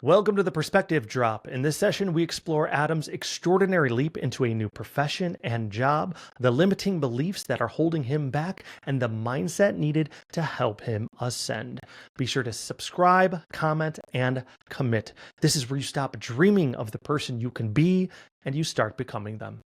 Welcome to the Perspective Drop. In this session, we explore Adam's extraordinary leap into a new profession and job, the limiting beliefs that are holding him back, and the mindset needed to help him ascend. Be sure to subscribe, comment, and commit. This is where you stop dreaming of the person you can be and you start becoming them.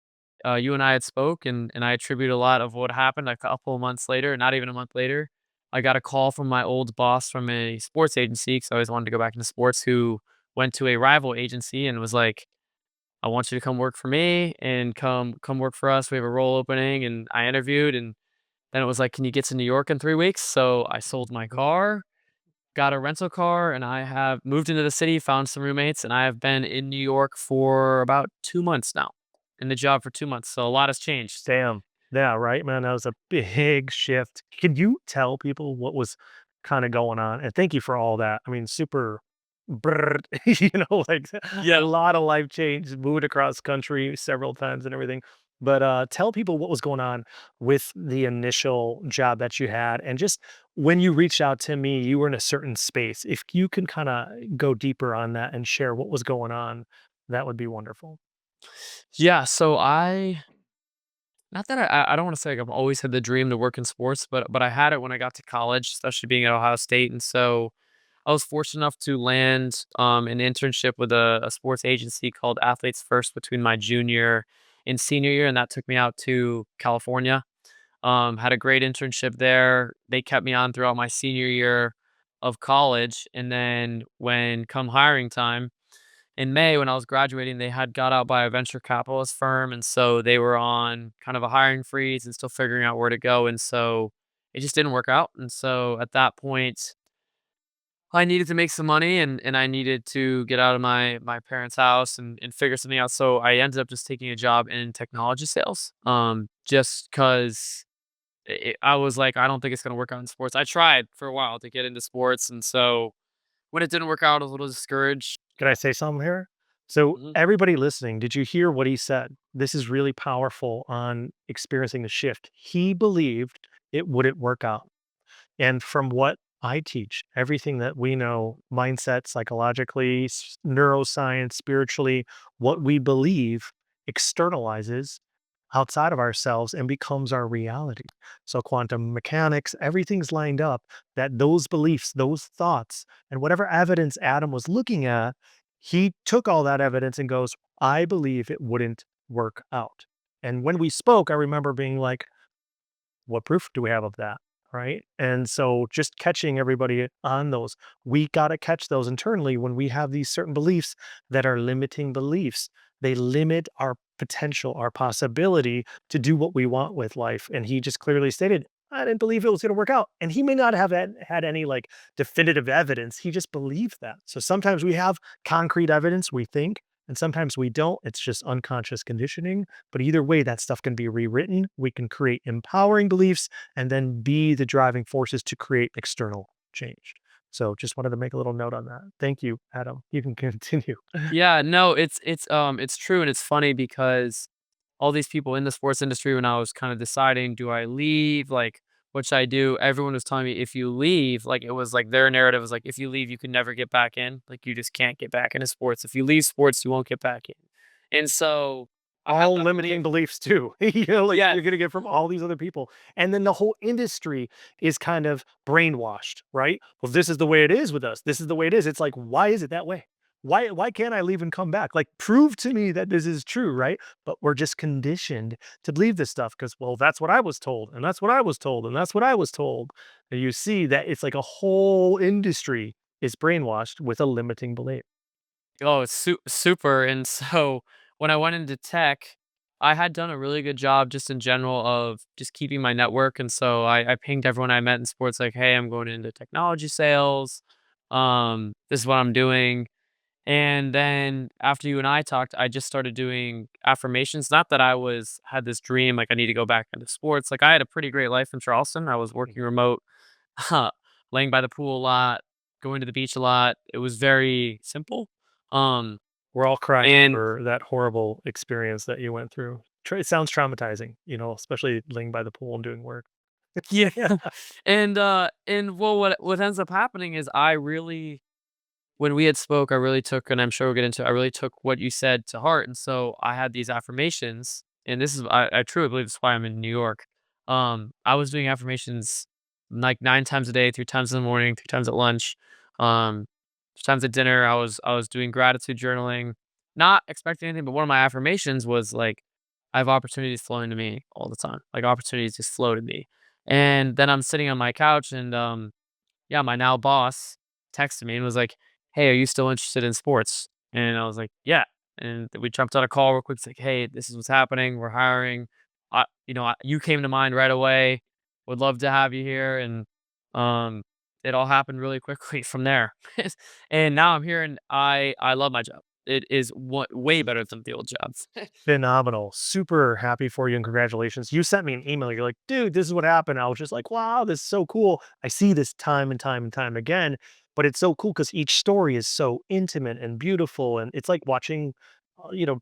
You and I had spoke, and I attribute a lot of what happened a couple of months later, not even a month later. I got a call from my old boss from a sports agency because I always wanted to go back into sports, who went to a rival agency and was like, "I want you to come work for me and come work for us. We have a role opening." And I interviewed, and then it was like, "Can you get to New York in 3 weeks?" So I sold my car, got a rental car, and I have moved into the city, found some roommates, and I have been in New York for about 2 months now. In the job for 2 months, so a lot has changed. Damn. Yeah, right, man. That was a big shift. Can you tell people what was kind of going on? And thank you for all that. I mean, super, like a Yeah. lot of life change, moved across country several times and everything. But tell people what was going on with the initial job that you had. And just when you reached out to me, you were in a certain space. If you can kind of go deeper on that and share what was going on, that would be wonderful. Yeah, so I not that I don't wanna say, like, I've always had the dream to work in sports, but I had it when I got to college, especially being at Ohio State, and so I was fortunate enough to land, an internship with a sports agency called Athletes First between my junior and senior year, and that took me out to California. Had a great internship there. They kept me on throughout my senior year of college, and then when come hiring time in May when I was graduating, they had got out by a venture capitalist firm, and so they were on kind of a hiring freeze and still figuring out where to go, and so it just didn't work out, and so at that point, I needed to make some money and I needed to get out of my parents' house and figure something out, so I ended up just taking a job in technology sales, just 'cause I was like, "I don't think it's gonna work out in sports." I tried for a while to get into sports, and so when it didn't work out, I was a little discouraged. Can I say something here? So, Mhm. everybody listening, did you hear what he said? This is really powerful on experiencing the shift. He believed it wouldn't work out. And from what I teach, everything that we know, mindset, psychologically, neuroscience, spiritually, what we believe externalizes outside of ourselves and becomes our reality. So, quantum mechanics, everything's lined up that those beliefs, those thoughts, and whatever evidence Adam was looking at, he took all that evidence and goes, I believe it wouldn't work out. And when we spoke, I remember being like, what proof do we have of that? Right. And so just catching everybody on those, we got to catch those internally when we have these certain beliefs that are limiting beliefs. They limit our potential, our possibility to do what we want with life. And he just clearly stated, I didn't believe it was going to work out. And he may not have had any like definitive evidence. He just believed that. So sometimes we have concrete evidence, we think, and sometimes we don't. It's just unconscious conditioning, but either way, that stuff can be rewritten. We can create empowering beliefs and then be the driving forces to create external change. So just wanted to make a little note on that. Thank you, Adam. You can continue. Yeah, no, it's true, and it's funny because all these people in the sports industry, when I was kind of deciding, do I leave? Like, what should I do? Everyone was telling me, if you leave, like, it was like their narrative was like, if you leave, you can never get back in. Like, you just can't get back into sports. If you leave sports, you won't get back in. And so I had All that belief. limiting beliefs too. Like Yes. you're gonna get from all these other people. And then the whole industry is kind of brainwashed, right? Well, this is the way it is with us. This is the way it is. It's like, why is it that way? Why can't I leave and come back? Like, prove to me that this is true, right? But we're just conditioned to believe this stuff because, well, that's what I was told, and that's what I was told, and that's what I was told. And you see that it's like a whole industry is brainwashed with a limiting belief. Oh, it's super. And so when I went into tech, I had done a really good job just in general of just keeping my network. And so I pinged everyone I met in sports like, hey, I'm going into technology sales. This is what I'm doing. And then after you and I talked, I just started doing affirmations. Not that I was had this dream like I need to go back into sports. Like I had a pretty great life in Charleston. I was working remote, laying by the pool a lot, going to the beach a lot. It was very simple. Um, We're all crying and for that horrible experience that you went through. It sounds traumatizing, especially laying by the pool and doing work. yeah, Yeah. and well, what ends up happening is I really when we had spoke, I really took, and I'm sure we'll get into, I really took what you said to heart. And so I had these affirmations, and this is, I truly believe this is why I'm in New York. I was doing affirmations like 9 times a day, 3 times in the morning, 3 times at lunch, 3 times at dinner. I was doing gratitude journaling, not expecting anything, but one of my affirmations was like, I have opportunities flowing to me all the time. Like opportunities just flow to me. And then I'm sitting on my couch, and yeah, my now boss texted me and was like, "Hey, are you still interested in sports?" And I was like, "Yeah." And we jumped on a call real quick. It's like, "Hey, this is what's happening. We're hiring. You came to mind right away. Would love to have you here." And um, it all happened really quickly from there. And now I'm here, and I love my job. It is way better than the old jobs. Phenomenal. Super happy for you and congratulations. You sent me an email. You're like, dude, this is what happened. I was just like, wow, this is so cool. I see this time and time and time again, but it's so cool because each story is so intimate and beautiful. And it's like watching,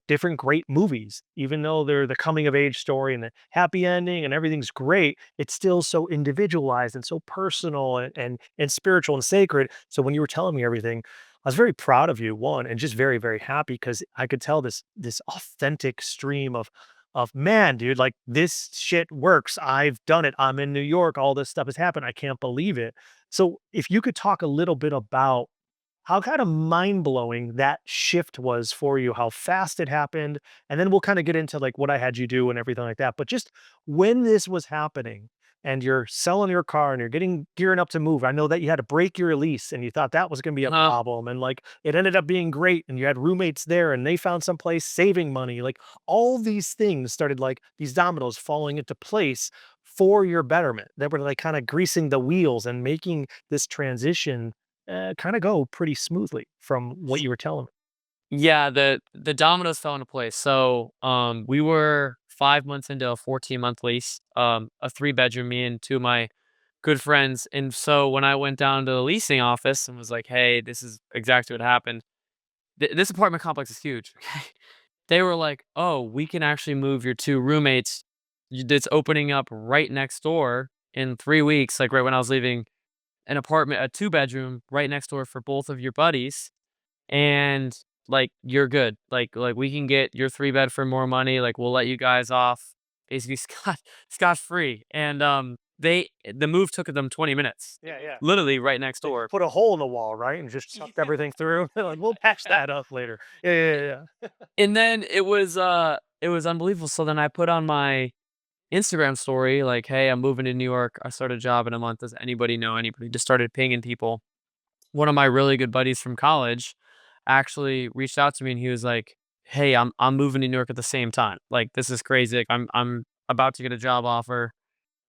different great movies. Even though they're the coming of age story and the happy ending and everything's great, it's still so individualized and so personal and spiritual and sacred. So when you were telling me everything, I was very proud of you, one, and just very, very happy because I could tell this authentic stream of man, dude, like this shit works. I've done it. I'm in New York. All this stuff has happened. I can't believe it. So if you could talk a little bit about how kind of mind-blowing that shift was for you, how fast it happened, and then we'll kinda get into, like, what I had you do and everything like that, but just when this was happening and you're selling your car and you're getting gearing up to move, I know that you had to break your lease and you thought that was gonna be a Uh, problem, and, like, it ended up being great, and you had roommates there, and they found some place saving money, like, all these things started, like, these dominoes falling into place for your betterment that were, like, kinda greasing the wheels and making this transition kinda go pretty smoothly from what you were telling me. Yeah, the dominoes fell into place. So, we were 5 months into a 14-month lease, a 3-bedroom, me and 2 of my good friends. And so when I went down to the leasing office and was like, "Hey, this is exactly what happened." This apartment complex is huge, okay? They were like, "Oh, we can actually move your 2 roommates that's opening up right next door in 3 weeks," like, right when I was leaving, "an apartment, a 2-bedroom right next door for both of your buddies, and, like, you're good. Like, we can get your 3 bed for more money, like, we'll let you guys off basically scot-free." And, the move took them 20 minutes, Yeah, yeah. literally right next They just door. put a hole in the wall, right, and just chucked everything through. They're like, "We'll patch that up later." Yeah, yeah, yeah, yeah. And then it was unbelievable. So then I put on my Instagram story, like, "Hey, I'm moving to New York. I start a job in a month. Does anybody know anybody?" Just started pinging people. One of my really good buddies from college actually reached out to me, and he was like, "Hey, I'm moving to New York at the same time. Like, this is crazy. Like, I'm about to get a job offer.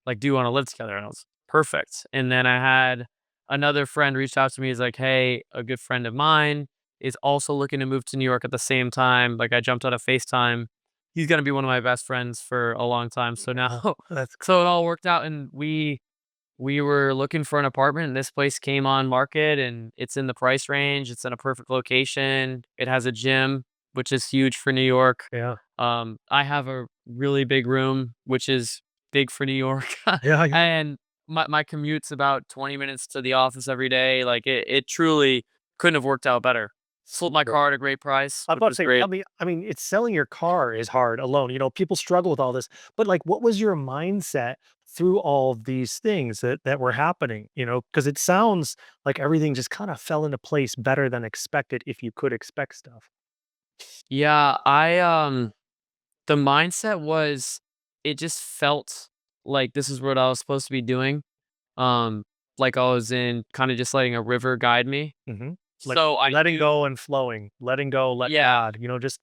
Like, do you want to live together?" And I was perfect. And then I had another friend reach out to me. He's like, "Hey, a good friend of mine is also looking to move to New York at the same time." Like, I jumped on a FaceTime. He's gonna be one of my best friends for a long time. So now, Yeah, that's so it all worked out, and we were looking for an apartment, and this place came on market, and it's in the price range. It's in a perfect location. It has a gym, which is huge for New York. yeah. I have a really big room, which is big for New York. Yeah, yeah. And my commute's about 20 minutes to the office every day. Like, it truly couldn't have worked out better. Sold my Sure. car at a great price, I was which about to was say, great. I mean, it's selling your car is hard alone, people struggle with all this, but, like, what was your mindset through all of these things that were happening, because it sounds like everything just kinda fell into place better than expected if you could expect stuff. Yeah, the mindset was, it just felt like this is what I was supposed to be doing. Um, like I was in kinda just letting a river guide me. Mhm. Like, So I letting knew. go and flowing, letting go, let Yeah. God, just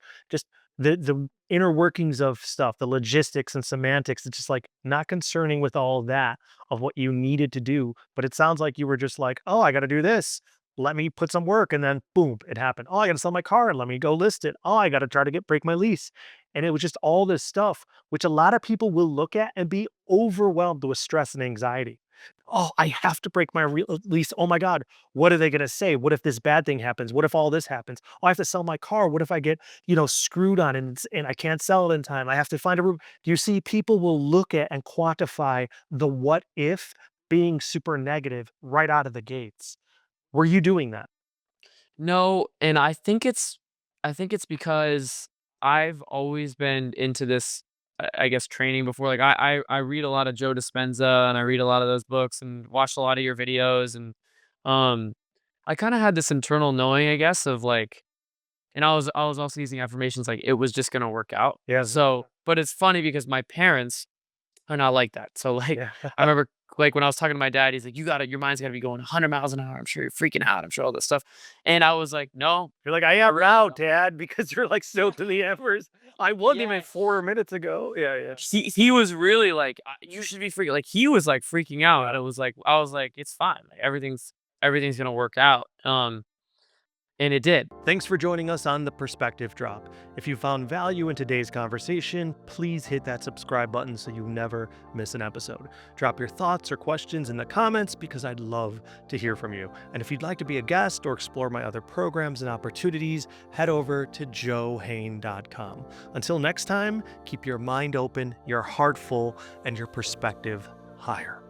the inner workings of stuff, the logistics and semantics, it's just, like, not concerning with all that of what you needed to do, but it sounds like you were just like, "Oh, I gotta do this. Let me put some work," and then boom, it happened. "Oh, I gotta sell my car, let me go list it. Oh, I gotta try to break my lease." And it was just all this stuff, which a lot of people will look at and be overwhelmed with stress and anxiety. "Oh, I have to break my lease. Oh my god, what are they gonna say? What if this bad thing happens? What if all this happens? Oh, I have to sell my car. What if I get, screwed on and I can't sell it in time? I have to find a room." Do you see people will look at and quantify the what if being super negative right out of the gates. Were you doing that? No, and I think it's because I've always been into this, I guess, training before. Like I read a lot of Joe Dispenza and I read a lot of those books and watched a lot of your videos and um I kind of had this internal knowing, I guess, of like, and I was also using affirmations like it was just gonna work out. Yes. So, but it's funny because my parents are not like that. So, like, Yeah. I remember, like, when I was talking to my dad, he's like, "You gotta your mind's gotta be going 100 miles an hour. I'm sure you're freaking out. I'm sure all this stuff." And I was like, "No, You're like, "I am for now, real." Dad," because you're, like, still to the embers. I wasn't even Yeah. 4 minutes ago. Yeah, yeah. He was really like, "You should be freaking," like, he was, like, freaking out, Yeah. and it was like I was like, "It's fine. Like, everything's gonna work out." And it did. Thanks for joining us on The Perspective Drop. If you found value in today's conversation, please hit that subscribe button so you never miss an episode. Drop your thoughts or questions in the comments because I'd love to hear from you. And if you'd like to be a guest or explore my other programs and opportunities, head over to joehehn.com. Until next time, keep your mind open, your heart full, and your perspective higher.